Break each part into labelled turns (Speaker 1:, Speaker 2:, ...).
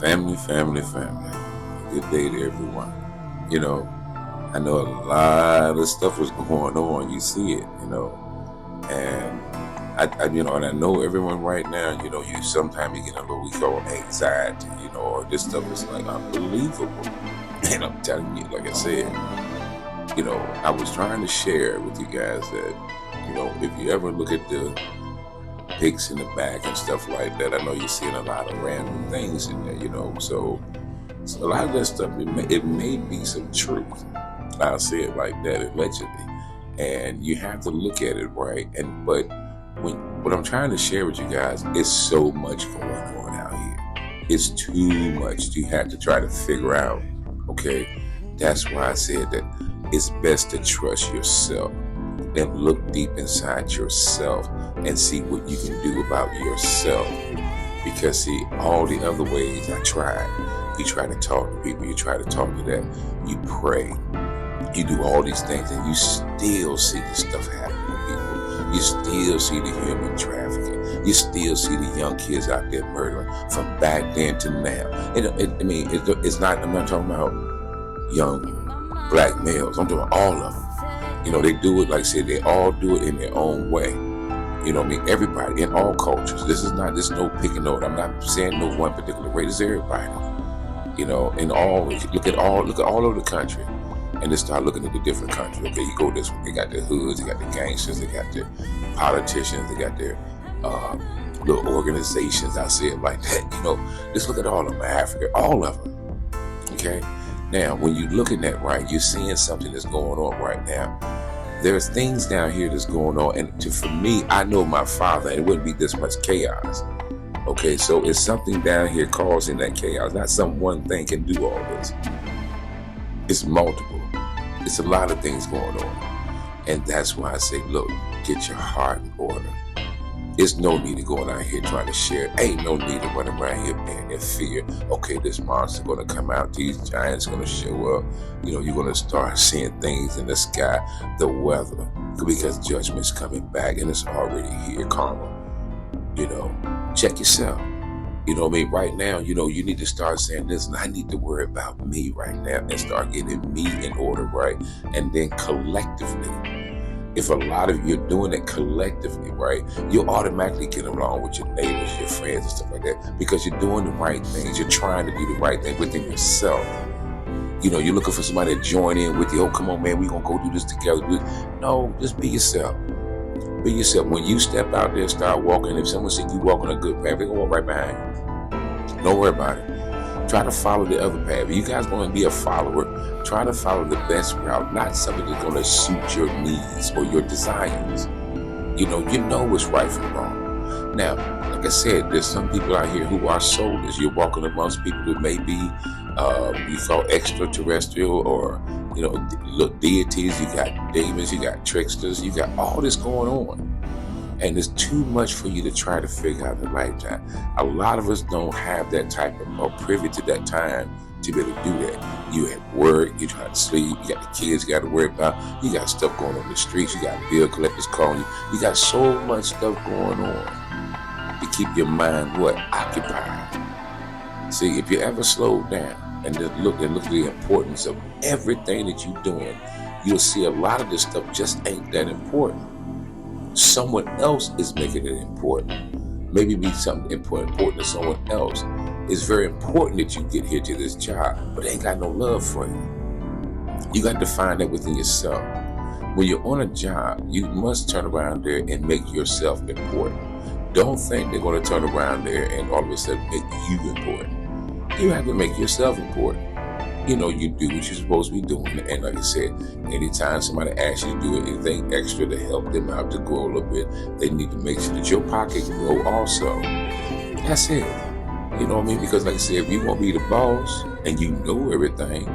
Speaker 1: Family. Good day to everyone. You know, I know a lot of stuff is going on. You see it, and and I know everyone right now. You sometimes you get a little we call anxiety. Or this stuff is like unbelievable. And I'm telling you, like I said, I was trying to share with you guys that, if you ever look at the pics in the back and stuff like that, I know you're seeing a lot of random things in there, so a lot of that stuff, it may be some truth. I'll say it like that, allegedly. And you have to look at it right. But what I'm trying to share with you guys is so much going on out here. It's too much. You have to try to figure out, okay? That's why I said that it's best to trust yourself and look deep inside yourself and see what you can do about yourself. Because see, all the other ways I tried. You try to talk to people, you try to talk to them, you pray, you do all these things, and you still see this stuff happening to people. You still see the human trafficking. You still see the young kids out there murdering from back then to now. It's not, I'm not talking about young black males. I'm talking about all of them. They do it, like I said, they all do it in their own way. Everybody in all cultures. This is no picking on. I'm not saying no one particular race. It's everybody. In all, look at all over the country, and then start looking at the different countries. Okay, you go this way. They got the hoods, they got the gangsters, they got their politicians, they got their little organizations. I say it like that. Just look at all of them, Africa, all of them. Okay. Now, when you look at that, right, you're seeing something that's going on right now. There's things down here that's going on, and for me, I know my father, and it wouldn't be this much chaos. Okay, so it's something down here causing that chaos. Not some one thing can do all this. It's multiple. It's a lot of things going on. And that's why I say, look, get your heart in order. There's no need to go out here trying to share. Ain't no need to run around here being in fear. Okay, this monster going to come out. These giants going to show up. You're going to start seeing things in the sky, the weather, because judgment's coming back and it's already here. Karma. Check yourself. Right now, you need to start saying, listen, I need to worry about me right now and start getting me in order, right? And then collectively, if a lot of you are doing it collectively, right, you automatically get along with your neighbors, your friends and stuff like that, because you're doing the right things. You're trying to do the right thing within yourself. You're looking for somebody to join in with you. Oh, come on, man, we're going to go do this together. No, just be yourself. Be yourself. When you step out there, start walking. If someone said you walking a good path, they're going to walk right behind you. Don't worry about it. Try to follow the other path. If you guys going to be a follower, try to follow the best route, not something that's going to suit your needs or your desires. You know what's right from wrong. Now, like I said, there's some people out here who are soulless. You're walking amongst people who may be, you call extraterrestrial or, look, deities. You got demons, you got tricksters, you got all this going on. And it's too much for you to try to figure out in a lifetime. A lot of us don't have that type of or privy to that time to be able to do that. You at work, you try to sleep, you got the kids you got to worry about, you got stuff going on the streets, you got bill collectors calling you. You got so much stuff going on to keep your mind occupied. See, if you ever slow down and just look at the importance of everything that you're doing, you'll see a lot of this stuff just ain't that important. Someone else is making it important. Maybe be something important to someone else. It's very important that you get here to this job, but they ain't got no love for you. You got to find that within yourself. When you're on a job, you must turn around there and make yourself important. Don't think they're going to turn around there and all of a sudden make you important. You have to make yourself important. You do what you're supposed to be doing. And like I said, anytime somebody asks you to do anything extra to help them out to grow a little bit, they need to make sure that your pocket grow also. That's it. You know what I mean? Because like I said, if you want to be the boss and you know everything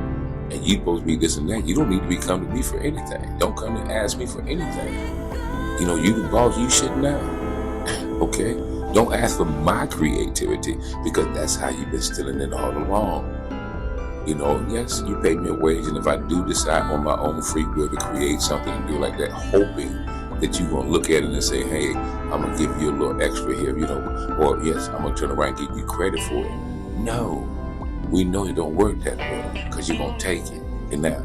Speaker 1: and you supposed to be this and that, you don't need to be coming to me for anything. Don't come and ask me for anything. You the boss, you should know. Okay? Don't ask for my creativity because that's how you've been stealing it all along. Yes, you pay me a wage, and if I do decide on my own free will to create something and do like that, hoping that you're going to look at it and say, hey, I'm going to give you a little extra here, or yes, I'm going to turn around and give you credit for it. No, we know it don't work that way because you're going to take it. And now,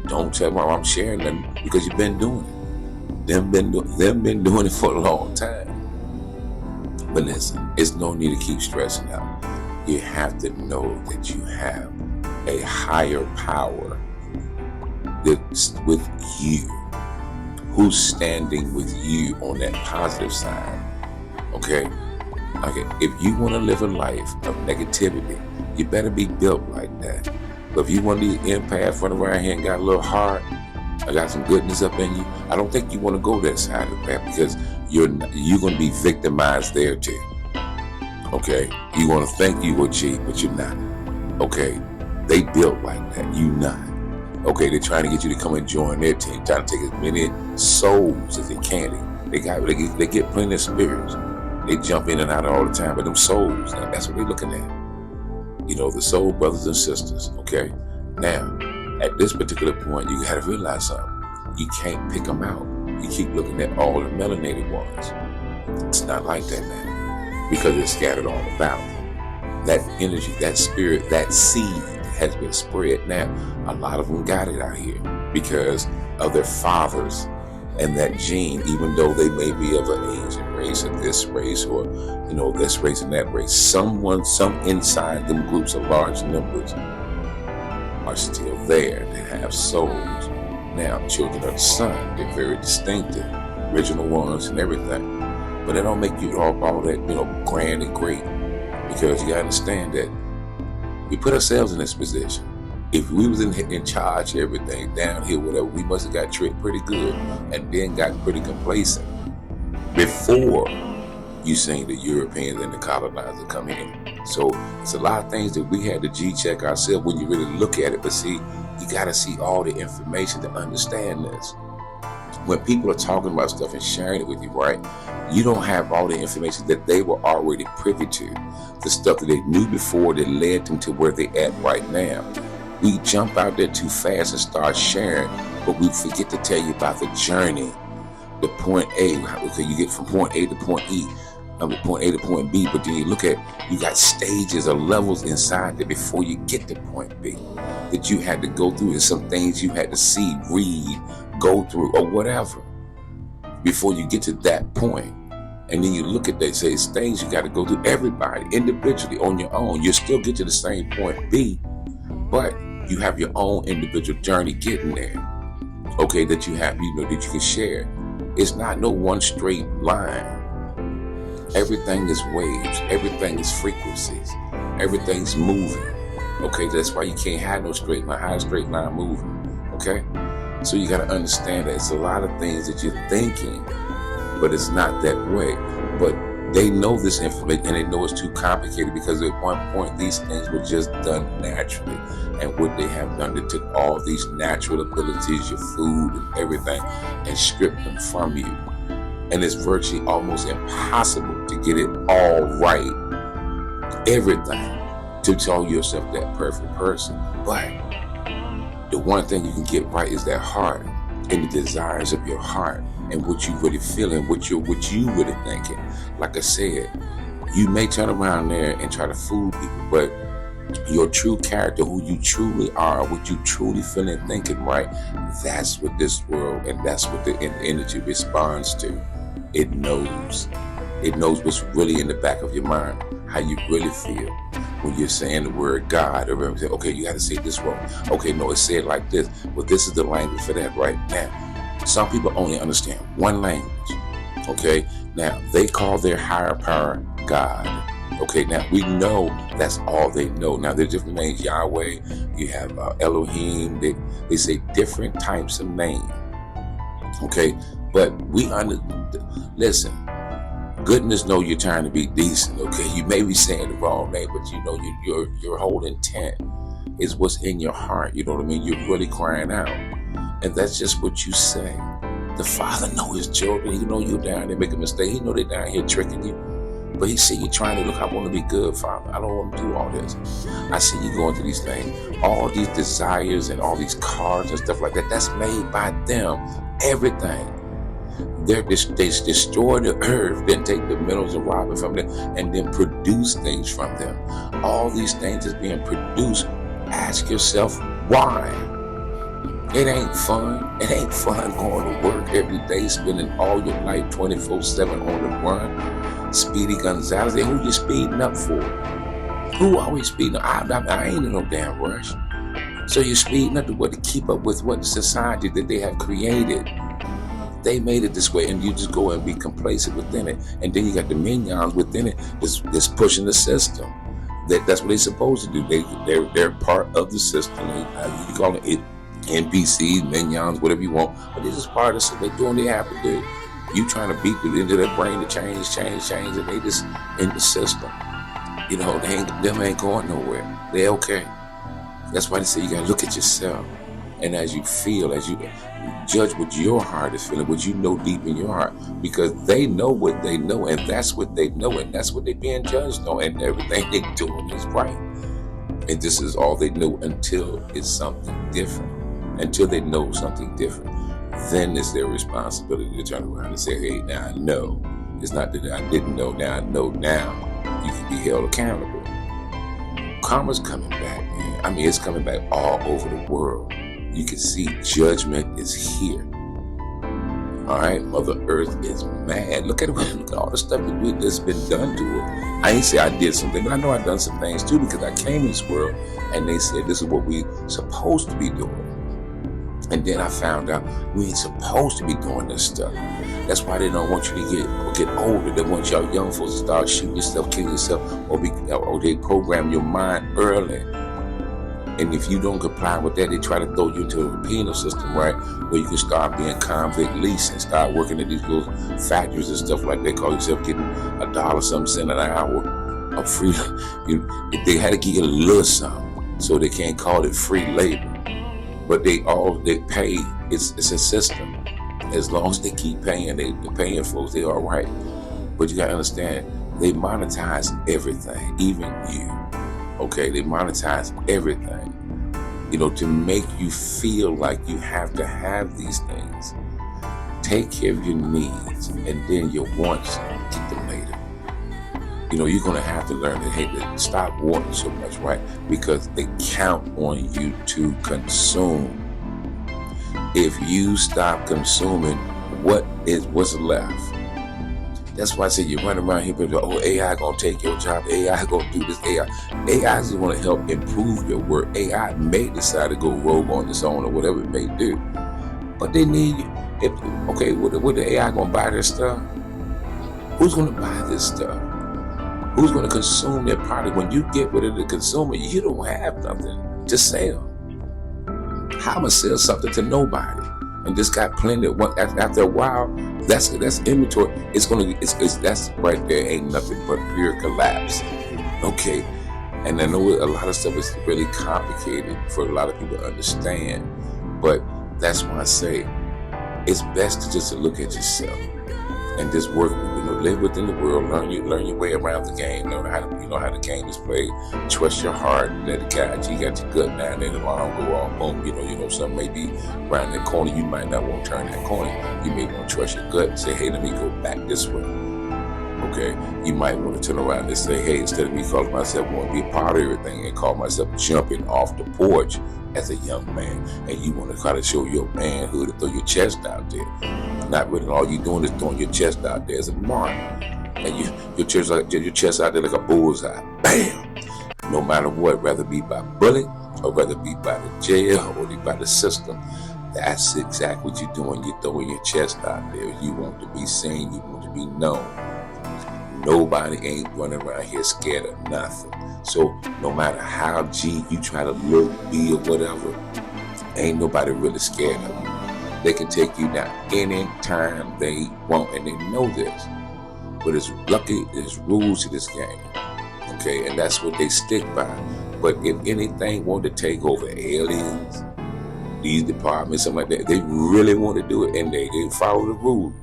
Speaker 1: don't tell me I'm sharing them because you've been doing it. Them been doing it for a long time. But listen, it's no need to keep stressing out. You have to know that you have a higher power that's with you, who's standing with you on that positive side. Okay, if you want to live a life of negativity, you better be built like that. But if you want to be an empath, run around here and got a little heart, I got some goodness up in you, I don't think you want to go that side of the path because you're going to be victimized there too. Okay, you want to think you were cheap, but you're not. Okay, they built like that, you not. Okay, they're trying to get you to come and join their team, trying to take as many souls as they can. They get plenty of spirits. They jump in and out all the time, but them souls, that's what they're looking at. You know, the soul brothers and sisters. Okay, now at this particular point, you got to realize something. You can't pick them out. You keep looking at all the melanated ones. It's not like that now, because it's scattered all about. That energy, that spirit, that seed has been spread. Now, a lot of them got it out here because of their fathers and that gene, even though they may be of an Asian race or this race or, you know, this race and that race. Some inside them groups of large numbers are still there that have souls. Now, children of the sun, they're very distinctive, original ones and everything. But they don't make you all that, you know, grand and great, because you gotta understand that we put ourselves in this position. If we was in charge of everything down here, whatever, we must have got tricked pretty good and then got pretty complacent before you seen the Europeans and the colonizers come in. So it's a lot of things that we had to G-check ourselves when you really look at it. But see, you gotta see all the information to understand this. When people are talking about stuff and sharing it with you, right, you don't have all the information that they were already privy to, the stuff that they knew before that led them to where they're at right now. We jump out there too fast and start sharing, but we forget to tell you about the journey, the point A. Okay, you get from point A to point E, point A to point B, but then you look at, you got stages or levels inside there before you get to point B that you had to go through, and some things you had to see, read, go through, or whatever before you get to that point. And then you look at that, say it's things you got to go through, everybody individually on your own. You still get to the same point B, but you have your own individual journey getting there. Okay, that you have, you know, that you can share. It's not no one straight line. Everything is waves. Everything is frequencies. Everything's moving. Okay, that's why you can't have no straight line. How is straight line moving? Okay, so you got to understand that it's a lot of things that you're thinking, but it's not that way. But they know this information and they know it's too complicated, because at one point these things were just done naturally. And what they have done, they took all these natural abilities, your food and everything, and stripped them from you. And it's virtually almost impossible to get it all right, everything, to call yourself that perfect person. But the one thing you can get right is that heart and the desires of your heart and what you really feeling, what you really thinking. Like I said, you may turn around there and try to fool people, but your true character, who you truly are, what you truly feel and thinking, right? That's what this world, and that's what the energy responds to. It knows. It knows what's really in the back of your mind, how you really feel when you're saying the word God, or everything. Okay, you got to say this wrong. Okay, no, it's said like this. Well, this is the language for that right now. Some people only understand one language. Okay, now they call their higher power God. Okay, now we know that's all they know. Now there's different names. Yahweh, you have Elohim. They say different types of names. Okay, but listen. Goodness know you're trying to be decent. Okay, you may be saying the wrong name, but you know your whole intent is what's in your heart. You know what I mean? You're really crying out, and that's just what you say. The Father knows his children. He know you're down there making a mistake. He know they're down here tricking you. But he see you trying to look, I want to be good, Father. I don't want to do all this. I see you going through these things, all these desires and all these cars and stuff like that. That's made by them. Everything. They destroy the earth, then take the minerals and rob it from them, and then produce things from them. All these things is being produced. Ask yourself why. It ain't fun. It ain't fun going to work every day, spending all your life 24/7 on the run. Speedy Gonzalez, who you speeding up for? Who always speeding up? I ain't in no damn rush. So you're speeding up to what? To keep up with what society that they have created. They made it this way, and you just go and be complacent within it. And then you got the minions within it that's pushing the system. That's what they're supposed to do. They're part of the system. You can call it NPCs, minions, whatever you want. But this is part of the system. They're doing what they have to do. You trying to beat it into their brain to change, and they just in the system. You know, them ain't going nowhere. They're okay. That's why they say you gotta look at yourself. And as you feel, as you judge what your heart is feeling, what you know deep in your heart, because they know what they know, and that's what they know, and that's what they're being judged on, and everything they're doing is right. And this is all they know until it's something different. Until they know something different, then it's their responsibility to turn around and say, hey, now I know. It's not that I didn't know, now I know now. You can be held accountable. Karma's coming back, man. I mean, it's coming back all over the world. You can see judgment is here. All right, Mother Earth is mad. Look at all the stuff that's been done to her. I ain't say I did something, but I know I've done some things too, because I came in this world and they said this is what we supposed to be doing. And then I found out we ain't supposed to be doing this stuff. That's why they don't want you to get older. They want y'all young folks to start shooting yourself, killing yourself, or they program your mind early. And if you don't comply with that, they try to throw you into the penal system, right? Where you can start being convict lease and start working at these little factories and stuff like that. Call yourself getting $1.something an hour of free. They had to give you a little something, so they can't call it free labor. But they pay. It's a system. As long as they keep paying, they're paying folks. They all right. But you gotta understand, they monetize everything, even you. Okay, they monetize everything. You know, to make you feel like you have to have these things. Take care of your needs, and then your wants, get them later. You know, you're gonna have to learn that, hey, stop wanting so much, right? Because they count on you to consume. If you stop consuming, what's left? That's why I say you run around here, people go, oh, AI gonna take your job, AI gonna do this, AI is gonna help improve your work. AI may decide to go rogue on its own or whatever it may do. But they need you. What the AI gonna buy this stuff? Who's gonna buy this stuff? Who's gonna consume their product? When you get rid of the consumer, you don't have nothing to sell. How am I gonna sell something to nobody? And this got plenty. After a while, that's inventory. That's right there. Ain't nothing but pure collapse. Okay, and I know a lot of stuff is really complicated for a lot of people to understand, but that's why I say it's best to just look at yourself and just work. Live within the world. Learn your way around the game. Learn how the game is played. Trust your heart. Let it guide you. You got your gut now, and then the alarm go off. Boom. Something may be around that corner. You might not want to turn that corner. You may want to trust your gut and say, hey, let me go back this way. Okay. You might want to turn around and say, hey, instead of me calling myself want to be a part of everything and call myself jumping off the porch as a young man, and you want to try to show your manhood and throw your chest out there. Not really. All you're doing is throwing your chest out there as a mark, and your chest out there like a bullseye. Bam! No matter what, whether it be by bullet or whether it be by the jail or by the system, that's exactly what you're doing. You're throwing your chest out there. You want to be seen. You want to be known. Nobody ain't running around here scared of nothing. So no matter how you try to look, be, or whatever, ain't nobody really scared of you. They can take you down any time they want, and they know this. But it's lucky, there's rules to this game. Okay, and that's what they stick by. But if anything wanted to take over aliens, these departments, something like that, they really want to do it, and they follow the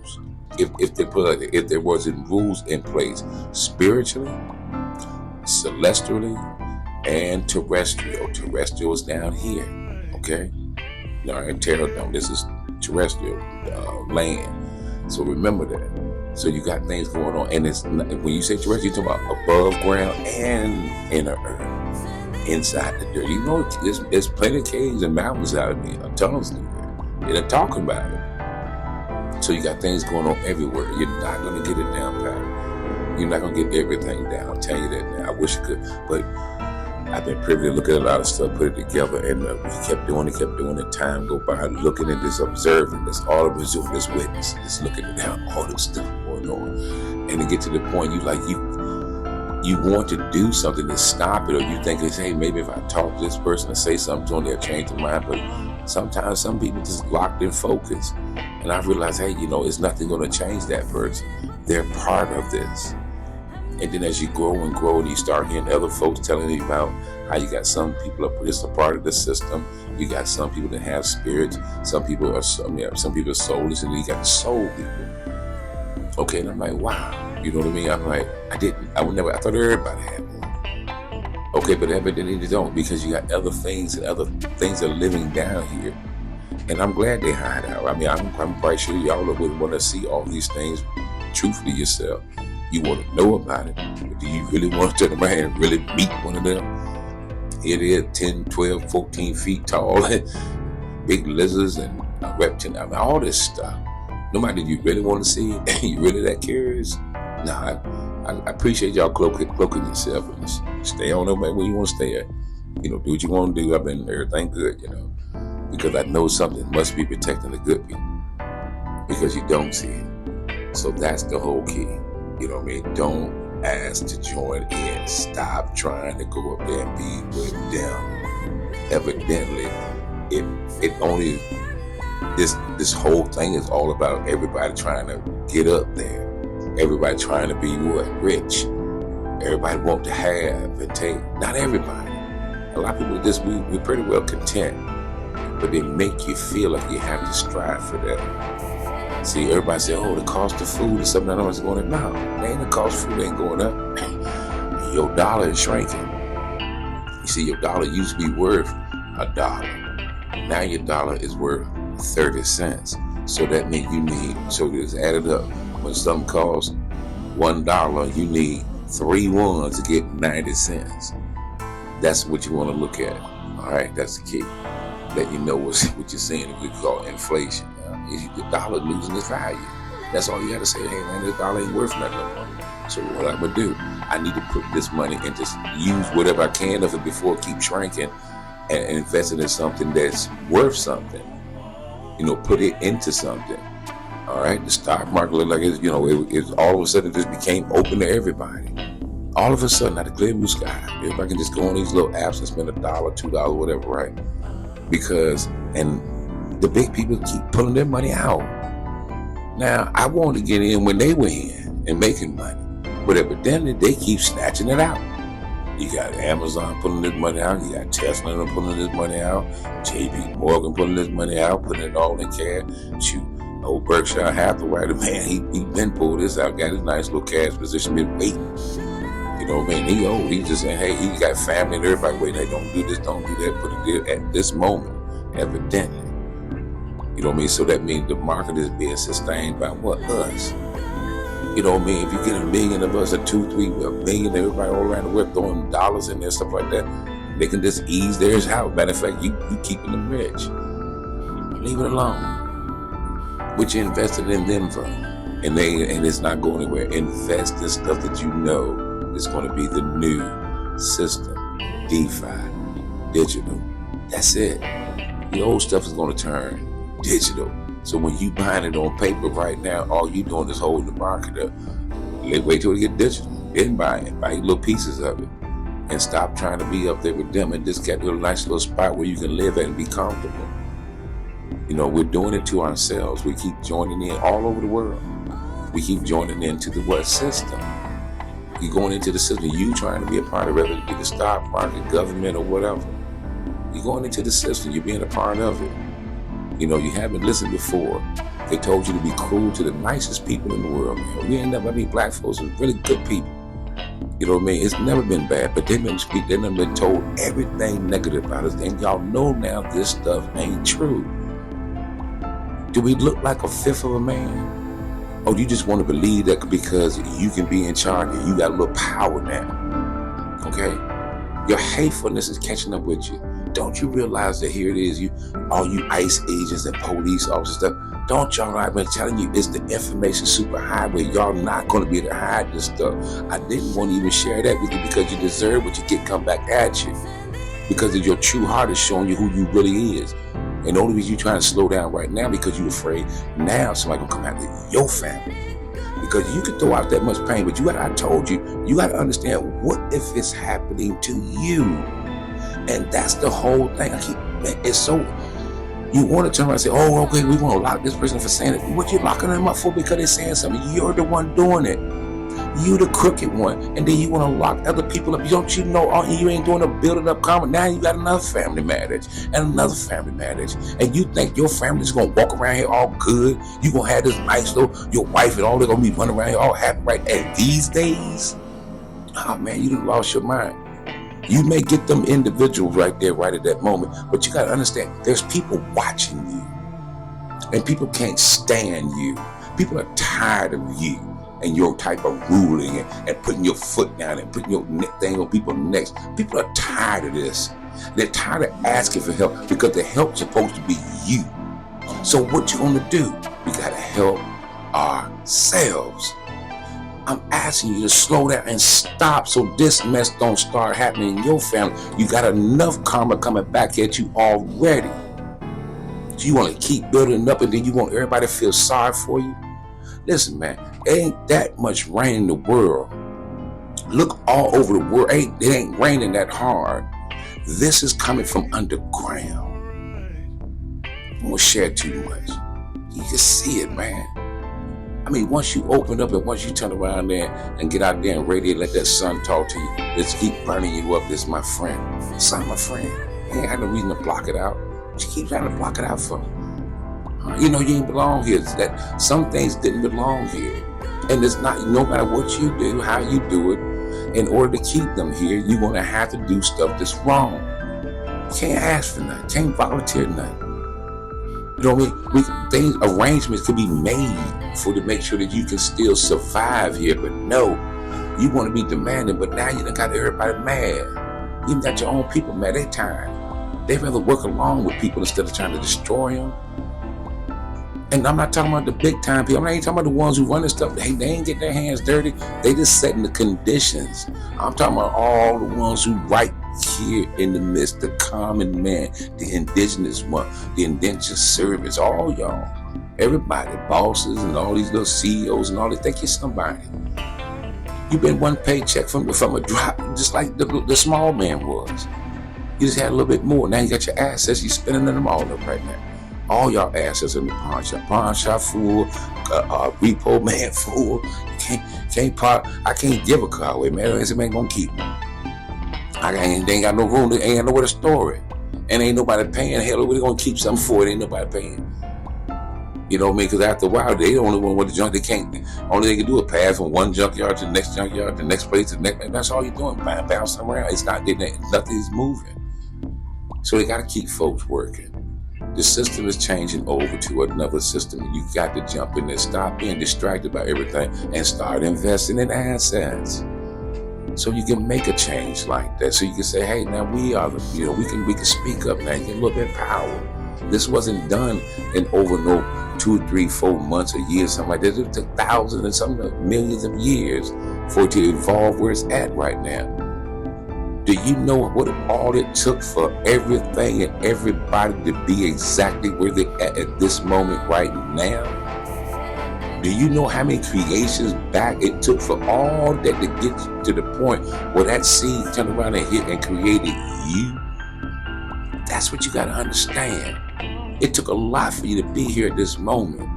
Speaker 1: if there wasn't rules in place spiritually, celestially, and terrestrial. Terrestrial is down here, okay? Now in terrestrial, this is terrestrial land. So remember that. So you got things going on, and it's not, when you say terrestrial, you're talking about above ground and in the earth, inside the dirt. You know, there's plenty of caves and mountains out there, tunnels there. They're talking about it. So you got things going on everywhere. You're not going to get it down pat. You're not going to get everything down. I'll tell you that now. I wish I could, but I've been privileged to look at a lot of stuff, put it together, and we kept doing it. Time go by, looking at this, observing this, all of us doing this witness, just looking at all this stuff going on, and to get to the point you want to do something to stop it, or you think it's, hey, maybe if I talk to this person and say something to them, they'll change their mind. But sometimes some people just locked in focus, and I realized, hey, it's nothing going to change that person. They're part of this. And then as you grow and grow, and you start hearing other folks telling you about how you got some people are just a part of the system. You got some people that have spirits. Some people are soulless, and then you got soul people. Okay, and I'm like, wow, you know what I mean? I'm like, I thought everybody had one. Okay, but evidently they don't, because you got other things are living down here. And I'm glad they hide out. I mean, I'm quite sure y'all would want to see all these things truthfully yourself. You want to know about it, but do you really want to turn around and really meet one of them? It is 10, 12, 14 feet tall, big lizards and reptiles, I mean, all this stuff. No matter, do you really want to see it? You really that curious? Nah, I appreciate y'all cloaking yourself and just stay on over where you want to stay at. Do what you want to do. I've been everything good, because I know something must be protecting the good people, because you don't see it. So that's the whole key. You know what I mean? Don't ask to join in. Stop trying to go up there and be with them. Evidently, it only this whole thing is all about everybody trying to get up there. Everybody trying to be what? Rich. Everybody want to have and take. Not everybody. A lot of people just we're pretty well content, but they make you feel like you have to strive for that. See, everybody say, oh, the cost of food is something that is going up. No, the cost of food ain't going up. Your dollar is shrinking. You see, your dollar used to be worth $1. Now your dollar is worth 30 cents. So that means so it's added up. When something costs $1, you need 3 ones to get 90 cents. That's what you want to look at. All right, that's the key. Let you know what you're seeing. We call inflation. The dollar losing its value. That's all you got to say. Hey man, this dollar ain't worth nothing no more. So what I'm gonna do? I need to put this money and just use whatever I can of it before it keeps shrinking, and invest it in something that's worth something. Put it into something. All right, the stock market looked like it's all of a sudden it just became open to everybody. All of a sudden, out of clear blue sky, everybody can just go on these little apps and spend $1, $2, whatever, right? Because the big people keep pulling their money out. Now, I wanted to get in when they were in and making money, but evidently they keep snatching it out. You got Amazon pulling this money out. You got Tesla pulling this money out. JP Morgan pulling this money out, putting it all in cash. Shoot, old Berkshire Hathaway, man, he been pulled this out, got his nice little cash position, been waiting. You know what I mean? He old. He just saying, hey, he got family and everybody waiting. Hey, don't do this, don't do that. Put it there at this moment, evidently. You know what I mean? So that means the market is being sustained by what? Us. You know what I mean? If you get 1 million of us, or 2, 3, 1 million, everybody all around the world throwing dollars in there, stuff like that, they can just ease theirs out. Matter of fact, you keeping them rich. Leave it alone. What you invested in them from. And it's not going anywhere. Invest in stuff that you know is going to be the new system. DeFi. Digital. That's it. The old stuff is going to turn digital. So when you buying it on paper right now, all you doing is holding the market up. Wait till it get digital. Then buy it. Buy little pieces of it. And stop trying to be up there with them and just get a nice little spot where you can live at and be comfortable. We're doing it to ourselves. We keep joining in all over the world. We keep joining into the what system? You're going into the system. You trying to be a part of it, whether it be the stock market, government, or whatever. You're going into the system. You're being a part of it. You haven't listened before. They told you to be cruel to the nicest people in the world, man. Black folks are really good people. You know what I mean? It's never been bad, but they've been told everything negative about us, and y'all know now this stuff ain't true. Do we look like a fifth of a man? Oh, you just want to believe that because you can be in charge and you got a little power now. Okay? Your hatefulness is catching up with you. Don't you realize that here it is, all you ICE agents and police officers stuff, don't y'all know I've been telling you it's the information superhighway. Y'all not going to be able to hide this stuff. I didn't want to even share that with you because you deserve what you get come back at you. Because of your true heart is showing you who you really is. And the only reason you're trying to slow down right now because you're afraid now somebody gonna come after your family. Because you can throw out that much pain, but I told you, you got to understand what if it's happening to you. And that's the whole thing. It's so, you want to turn around and say, oh, okay, we want to lock this person for saying it. What you locking them up for? Because they're saying something. You're the one doing it. You the crooked one. And then you want to lock other people up. Don't you know, you ain't doing a building up karma. Now you got another family marriage and another family marriage. And you think your family is going to walk around here all good. You going to have this nice little, your wife and all, they're going to be running around here all happy right. And these days, oh man, you done lost your mind. You may get them individuals right there, right at that moment. But you got to understand, there's people watching you. And people can't stand you. People are tired of you. And your type of ruling and putting your foot down and putting your thing on people's necks. People are tired of this. They're tired of asking for help because the help's supposed to be you. So what you gonna do? We gotta help ourselves. I'm asking you to slow down and stop so this mess don't start happening in your family. You got enough karma coming back at you already. So you wanna keep building up and then you want everybody to feel sorry for you? Listen, man, ain't that much rain in the world. Look all over the world. It ain't raining that hard. This is coming from underground. I won't share too much. You can see it, man. I mean, once you open up and once you turn around there and get out there and radiate, let that sun talk to you. Let's keep burning you up. This is my friend. Son, my friend. You ain't had no reason to block it out. What you keep trying to block it out for? You know you ain't belong here. It's that some things didn't belong here. And it's not, no matter what you do, how you do it, in order to keep them here, you're going to have to do stuff that's wrong. You can't ask for nothing. Can't volunteer nothing. You know what I mean? Arrangements could be made to make sure that you can still survive here. But no, you want to be demanding, but now you done got everybody mad. You even got your own people mad. They tired. They'd rather work along with people instead of trying to destroy them. And I'm not talking about the big time people. I ain't talking about the ones who run this stuff. They ain't getting their hands dirty. They just setting the conditions. I'm talking about all the ones who right here in the midst, the common man, the indigenous one, the indentured servants, all y'all. Everybody, bosses and all these little CEOs and all, they think you're somebody. You've been one paycheck from a drop, just like the small man was. You just had a little bit more. Now you got your assets. You're spending them all up right now. All y'all assets in the pawn shop full, repo man full. I can't give a car away, man. This man gonna keep me. They ain't got no room. They ain't got nowhere to store it, and ain't nobody paying. Hell, we gonna keep something for it. Ain't nobody paying. You know what I mean? Because after a while, they the only one with the junk. They can't. Only they can do is pass from one junkyard to the next junkyard, to the next place, to the next. That's all you're doing. Bouncing around. It's not getting. Nothing's moving. So they got to keep folks working. The system is changing over to another system. You got to jump in there, stop being distracted by everything, and start investing in assets. So you can make a change like that. So you can say, hey, now we are the, we can speak up now. You get a little bit of power. This wasn't done in over 2, 3, 4 months, a year, something like that. It took thousands and some millions of years for it to evolve where it's at right now. Do you know what all it took for everything and everybody to be exactly where they're at this moment right now? Do you know how many creations back it took for all that to get to the point where that seed turned around and hit and created you? That's what you got to understand. It took a lot for you to be here at this moment.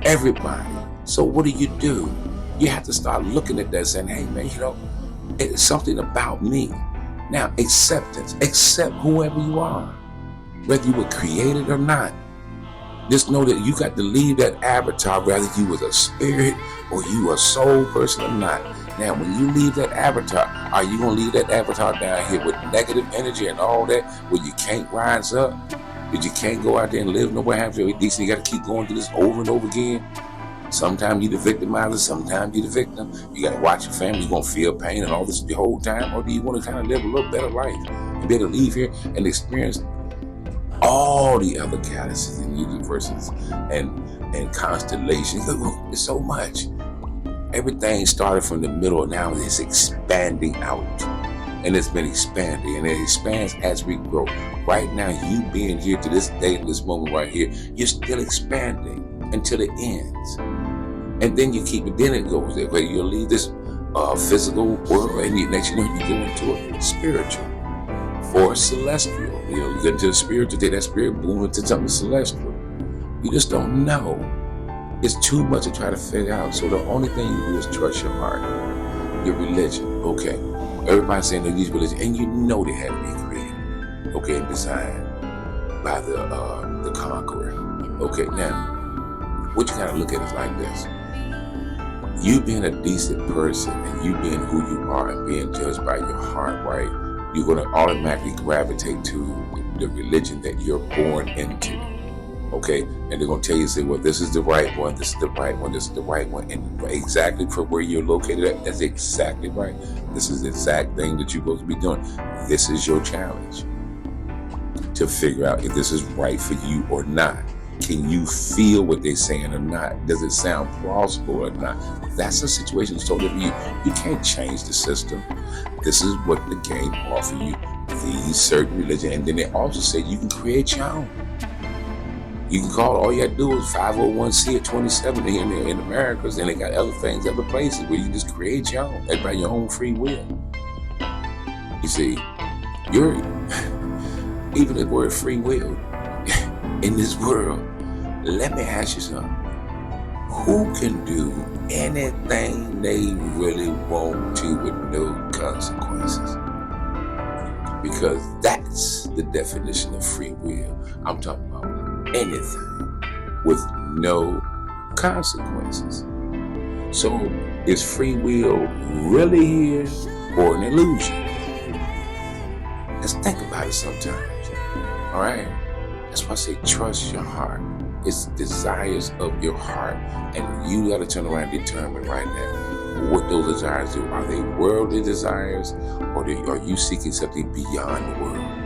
Speaker 1: Everybody. So what do? You have to start looking at that saying, hey man, it's something about me. Now, acceptance. Accept whoever you are, whether you were created or not. Just know that you got to leave that avatar, whether you was a spirit or you a soul person or not. Now, when you leave that avatar, are you going to leave that avatar down here with negative energy and all that, where you can't rise up, that you can't go out there and live nowhere, have to be decent, you got to keep going through this over and over again? Sometimes you're the victimizer, sometimes you're the victim. You got to watch your family. You're going to feel pain and all this the whole time, or do you want to kind of live a little better life and be able to leave here and experience all the other galaxies and universes and constellations? It's so much. Everything started from the middle, and now it's expanding out. And it's been expanding, and it expands as we grow. Right now, you being here to this day, to this moment right here, you're still expanding until it ends. And then you keep it, then it goes there. Where you'll leave this physical world, and next you know, you go into a spiritual or celestial. You know, you get into the spiritual, take that spirit, boom, into something celestial. You just don't know. It's too much to try to figure out. So the only thing you do is trust your heart, your religion. Okay. Everybody's saying they use religion, and you know they had to be created, okay, and designed by the conqueror. Okay, now, what you gotta look at is like this. You being a decent person, and you being who you are, and being judged by your heart, right, you're gonna automatically gravitate to the religion that you're born into. Okay, and they're gonna tell you, say, well, this is the right one, this is the right one, this is the right one, and exactly for where you're located at, that's exactly right. This is the exact thing that you're supposed to be doing. This is your challenge to figure out if this is right for you or not. Can you feel what they're saying or not? Does it sound plausible or not? That's a situation that's totally for you. You can't change the system. This is what the game offers you, these certain religion, and then they also say you can create your own. You can call it, all you have to do is 501c at 27 in the Americas, and they got other things, other places where you can just create your own, by your own free will. You see, even the word free will in this world, let me ask you something. Who can do anything they really want to with no consequences? Because that's the definition of free will. I'm talking about anything with no consequences. So is free will really here or an illusion? Let's think about it sometimes. All right? That's why I say trust your heart. It's desires of your heart. And you got to turn around and determine right now what those desires do. Are they worldly desires, or are you seeking something beyond the world?